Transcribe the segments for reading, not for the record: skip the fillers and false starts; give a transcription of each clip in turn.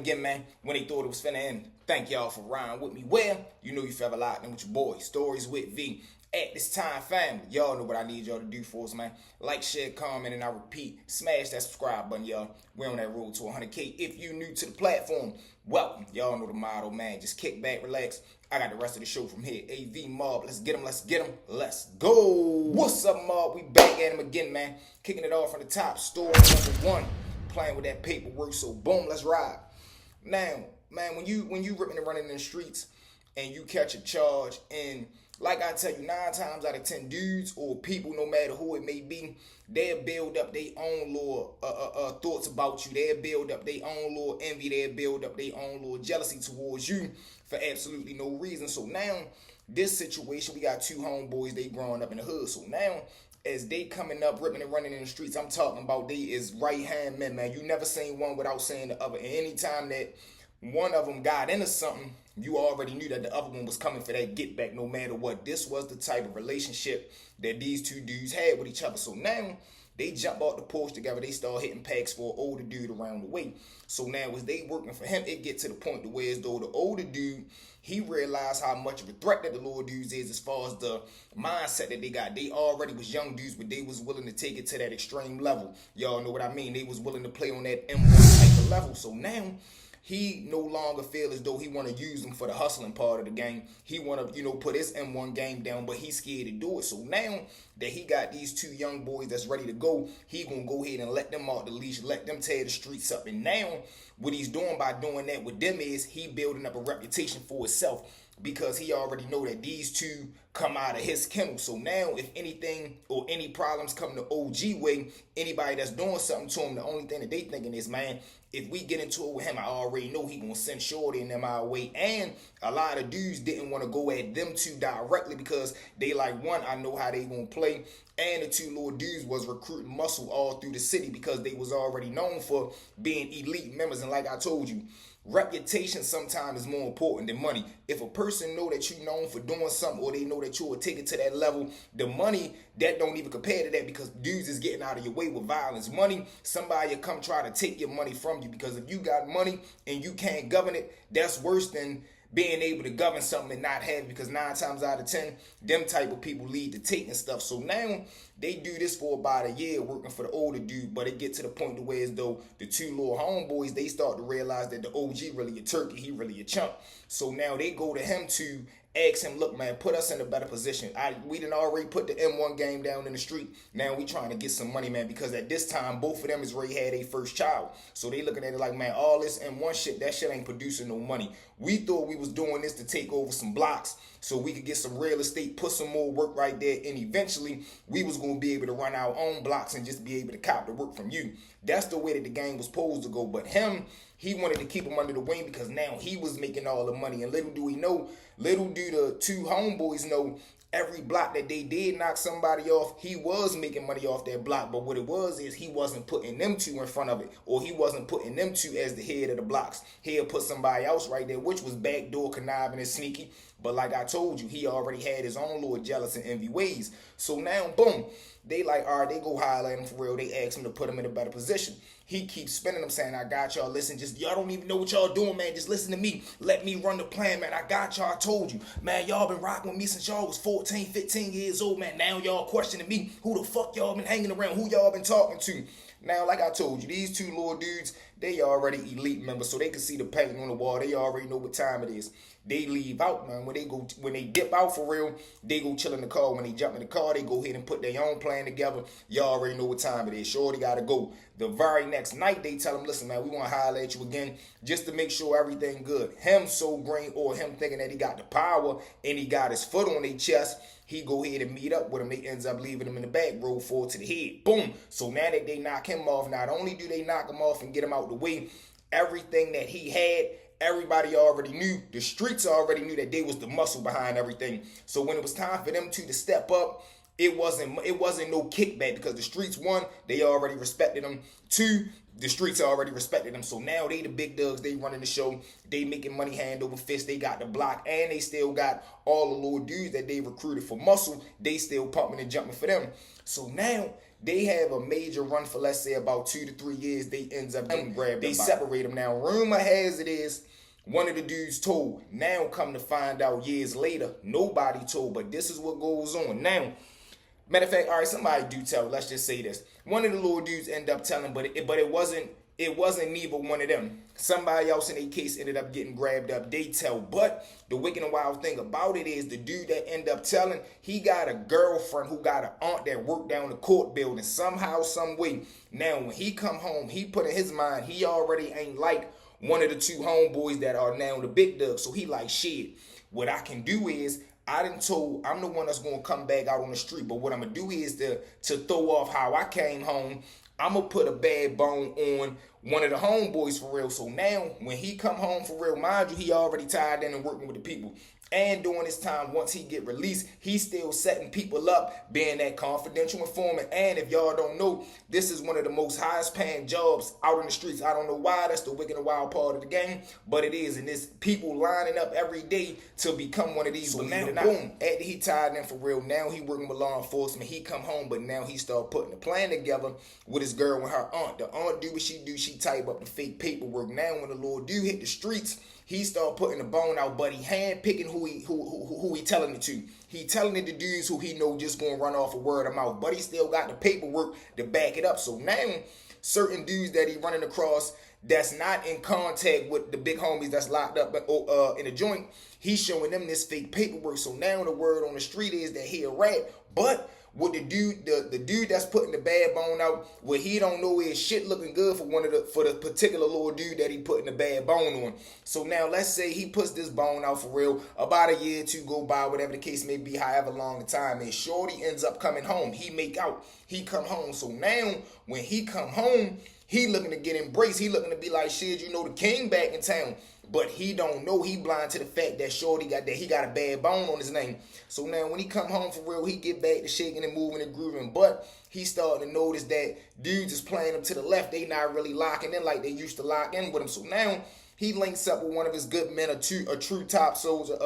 again, man, when they thought it was finna end. Thank y'all for riding with me. Well, you know you forever locked in with your boy, Stories with V. At this time, family, y'all know what I need y'all to do for us, man. Like, share, comment, and I repeat, smash that subscribe button, y'all. We're on that road to 100K. If you new to the platform, welcome. Y'all know the motto, man. Just kick back, relax. I got the rest of the show from here. AV Mob, let's get them, let's go. What's up, Mob? We back at him again, man. Kicking it off from the top. Story number one. Playing with that paperwork, so boom, let's ride. Now, man, when you ripping and running in the streets and you catch a charge, and like I tell you, 9 times out of 10 dudes or people, no matter who it may be, they'll build up their own little thoughts about you. They'll build up their own little envy. They'll build up their own little jealousy towards you for absolutely no reason. So now, this situation, we got 2 homeboys, they growing up in the hood. So now, as they coming up, ripping and running in the streets, I'm talking about they is right-hand men, man. You never seen one without saying the other. And anytime that one of them got into something, you already knew that the other one was coming for that get back no matter what. This was the type of relationship that these 2 dudes had with each other. So now, they jump off the porch together. They start hitting packs for an older dude around the way. So now as they working for him, it get to the point to where as though the older dude, he realized how much of a threat that the little dudes is as far as the mindset that they got. They already was young dudes, but they was willing to take it to that extreme level. Y'all know what I mean? They was willing to play on that M1 type of level. So now, he no longer feel as though he want to use them for the hustling part of the game. He want to, put his M1 game down, but he's scared to do it. So now that he got these 2 young boys that's ready to go, he going to go ahead and let them off the leash, let them tear the streets up. And now what he's doing by doing that with them is he building up a reputation for himself, because he already know that these 2 come out of his kennel. So now if anything or any problems come to OG way, anybody that's doing something to him, the only thing that they thinking is, man, if we get into it with him, I already know he gonna send Shorty and them our way. And a lot of dudes didn't want to go at them 2 directly because they like, one, I know how they gonna play, and the 2 little dudes was recruiting muscle all through the city because they was already known for being elite members. And like I told you, reputation sometimes is more important than money. If a person know that you known for doing something, or they know that you will take it to that level, the money, that don't even compare to that, because dudes is getting out of your way with violence. Money, somebody will come try to take your money from you, because if you got money and you can't govern it, that's worse than being able to govern something and not have it, because 9 times out of 10, them type of people lead to taking stuff. So now they do this for about a year working for the older dude, but it get to the point to where as though the 2 little homeboys, they start to realize that the OG really a turkey, he really a chump. So now they go to him to ask him, look, man, put us in a better position. We done already put the M1 game down in the street. Now we trying to get some money, man, because at this time, both of them has already had their first child. So they looking at it like, man, all this M1 shit, that shit ain't producing no money. We thought we was doing this to take over some blocks so we could get some real estate, put some more work right there, and eventually we was going to be able to run our own blocks and just be able to cop the work from you. That's the way that the game was supposed to go. But him, he wanted to keep him under the wing because now he was making all the money. And little do the 2 homeboys know, every block that they did knock somebody off, he was making money off that block. But what it was is he wasn't putting them 2 in front of it, or he wasn't putting them 2 as the head of the blocks. He'll put somebody else right there, which was backdoor, conniving, and sneaky. But like I told you, he already had his own little jealous and envy ways. So now, boom, they like, all right, they go highlight him for real. They ask him to put him in a better position. He keeps spinning them, saying, I got y'all. Listen, y'all don't even know what y'all doing, man. Just listen to me. Let me run the plan, man. I got y'all. I told you. Man, y'all been rocking with me since y'all was 14, 15 years old, man. Now y'all questioning me. Who the fuck y'all been hanging around? Who y'all been talking to? Now, like I told you, these 2 little dudes, they already elite members, so they can see the painting on the wall. They already know what time it is. They leave out, man. When they dip out for real, they go chill in the car. When they jump in the car, they go ahead and put their own plan together. Y'all already know what time it is. Shorty gotta go. The very next night, they tell him, listen, man, we want to holler at you again just to make sure everything good. Him so green, or him thinking that he got the power and he got his foot on their chest, he go ahead and meet up with him. They ends up leaving him in the back, roll forward to the head. Boom. So now that they knock him off, not only do they knock him off and get him out the way, everything that he had, everybody already knew. The streets already knew that they was the muscle behind everything. So when it was time for them 2 to step up, it wasn't no kickback, because the streets, 1, they already respected them. 2, the streets already respected them. So now they the big dogs. They running the show. They making money hand over fist. They got the block, and they still got all the little dudes that they recruited for muscle. They still pumping and jumping for them. So now They have a major run for, let's say, about 2 to 3 years. They ends up getting grabbed. They separate them. Now, rumor has it is one of the dudes told. Now, come to find out years later, nobody told. But this is what goes on. Now, matter of fact, all right, somebody do tell. Let's just say this. One of the little dudes end up telling, but it wasn't neither one of them. Somebody else in a case ended up getting grabbed up. They tell. But the wicked and wild thing about it is the dude that ended up telling, he got a girlfriend who got an aunt that worked down the court building somehow, some way. Now, when he come home, he put in his mind, he already ain't like one of the two homeboys that are now the big dogs. So he like, shit, what I can do is, I done told, I'm the one that's going to come back out on the street. But what I'm going to do is to throw off how I came home, I'm going to put a bad bone on one of the homeboys for real. So now, when he come home for real, mind you, he already tied in and working with the people. And during this time, once he get released, he's still setting people up, being that confidential informant. And if y'all don't know, this is one of the most highest paying jobs out in the streets. I don't know why. That's the wicked and wild part of the game, but it is. And there's people lining up every day to become one of these. So now, boom, after he tied in for real, now he working with law enforcement. He come home, but now he start putting a plan together with his girl and her aunt. The aunt do what she do. She type up the fake paperwork. Now when the Lord do hit the streets, he start putting the bone out, but he hand picking who he telling it to. He telling it to dudes who he know just gonna run off a word of mouth, but he still got the paperwork to back it up. So now certain dudes that he running across that's not in contact with the big homies that's locked up in the joint, he's showing them this fake paperwork. So now the word on the street is that he a rat, but with the dude that's putting the bad bone out, what he don't know is shit looking good for the particular little dude that he putting the bad bone on. So now let's say he puts this bone out for real, about a year or two go by, whatever the case may be, however long the time is. Shorty ends up coming home. He make out. He come home. So now when he come home, he looking to get embraced. He looking to be like, shit, you know, the king back in town. But he don't know. He blind to the fact that Shorty got that he got a bad bone on his name. So now when he come home for real, he get back to shaking and moving and grooving. But he starting to notice that dudes is playing him to the left. They not really locking in like they used to lock in with him. So now he links up with one of his good men, a true top soldier,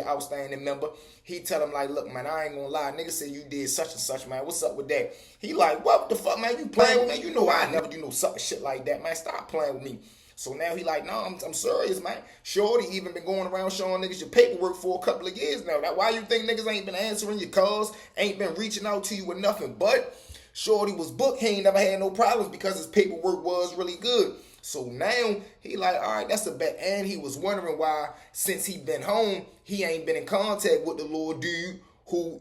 outstanding member. He tell him like, look, man, I ain't gonna lie. Nigga said you did such and such, man. What's up with that? He like, what the fuck, man? You playing with me? You know I never do no such shit like that, man. Stop playing with me. So now he like, no, I'm serious, man. Shorty even been going around showing niggas your paperwork for a couple of years now. That why you think niggas ain't been answering your calls, ain't been reaching out to you with nothing? But Shorty was booked. He ain't never had no problems because his paperwork was really good. So now he like, all right, that's a bet. And he was wondering why, since he been home, he ain't been in contact with the little dude who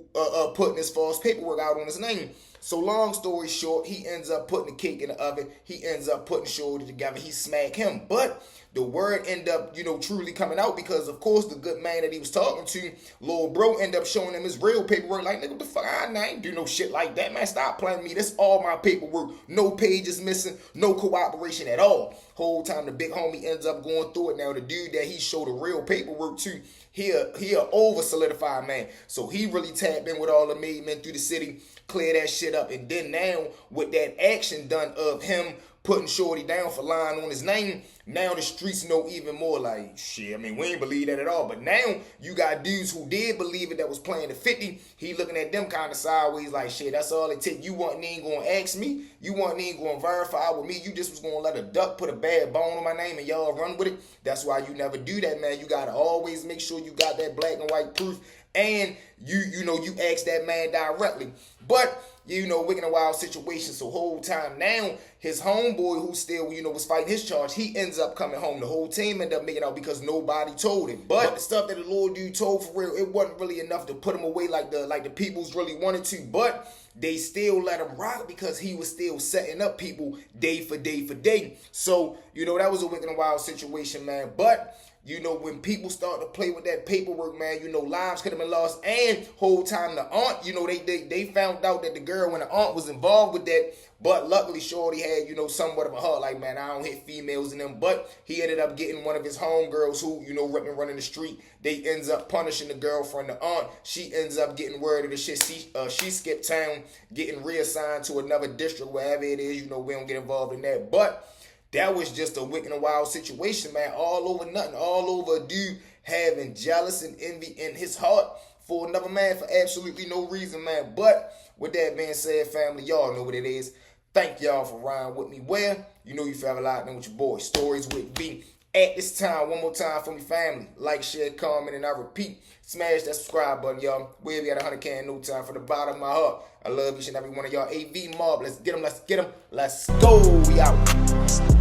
putting his false paperwork out on his name. So long story short, he ends up putting the cake in the oven. He ends up putting Shorty together. He smacked him. But the word end up, truly coming out because, of course, the good man that he was talking to, little bro, end up showing him his real paperwork. Like, nigga, what the fuck? I ain't do no shit like that, man. Stop playing with me. That's all my paperwork. No pages missing. No cooperation at all. Whole time the big homie ends up going through it. Now, the dude that he showed the real paperwork to, he a over solidified man. So he really tapped in with all the made men through the city, clear that shit up. And then now, with that action done of him putting Shorty down for lying on his name, now the streets know even more. Like, shit, I mean, we ain't believe that at all. But now you got dudes who did believe it that was playing the 50. He looking at them kind of sideways like, shit, that's all it take. You wasn't even going to ask me. You wasn't even going to verify with me. You just was going to let a duck put a bad bone on my name and y'all run with it. That's why you never do that, man. You got to always make sure you got that black and white proof. And you ask that man directly. But, wicked and wild situation. So whole time now, his homeboy who still, was fighting his charge, he ends up coming home. The whole team ended up making out because nobody told him. But the stuff that the little dude told for real, it wasn't really enough to put him away like the peoples really wanted to. But they still let him rock because he was still setting up people day for day for day. So, that was a wicked and wild situation, man. But when people start to play with that paperwork, man, lives could have been lost. And whole time the aunt, they found out that the girl and the aunt was involved with that. But luckily, Shorty had, somewhat of a heart. Like, man, I don't hit females in them. But he ended up getting one of his homegirls who, ripping running the street. They ends up punishing the girlfriend, the aunt. She ends up getting word of the shit. She skipped town, getting reassigned to another district, wherever it is. We don't get involved in that. But that was just a wicked and wild situation, man. All over nothing. All over a dude having jealous and envy in his heart for another man for absolutely no reason, man. But with that being said, family, y'all know what it is. Thank y'all for riding with me. Well, you know you forever locked in with your boy, Stories with V. At this time, one more time for me, family. Like, share, comment, and I repeat, smash that subscribe button, y'all. We'll be at 100K in no time. From the bottom of my heart, I love each and every one of y'all. AV Mob, let's get them, let's go. We out.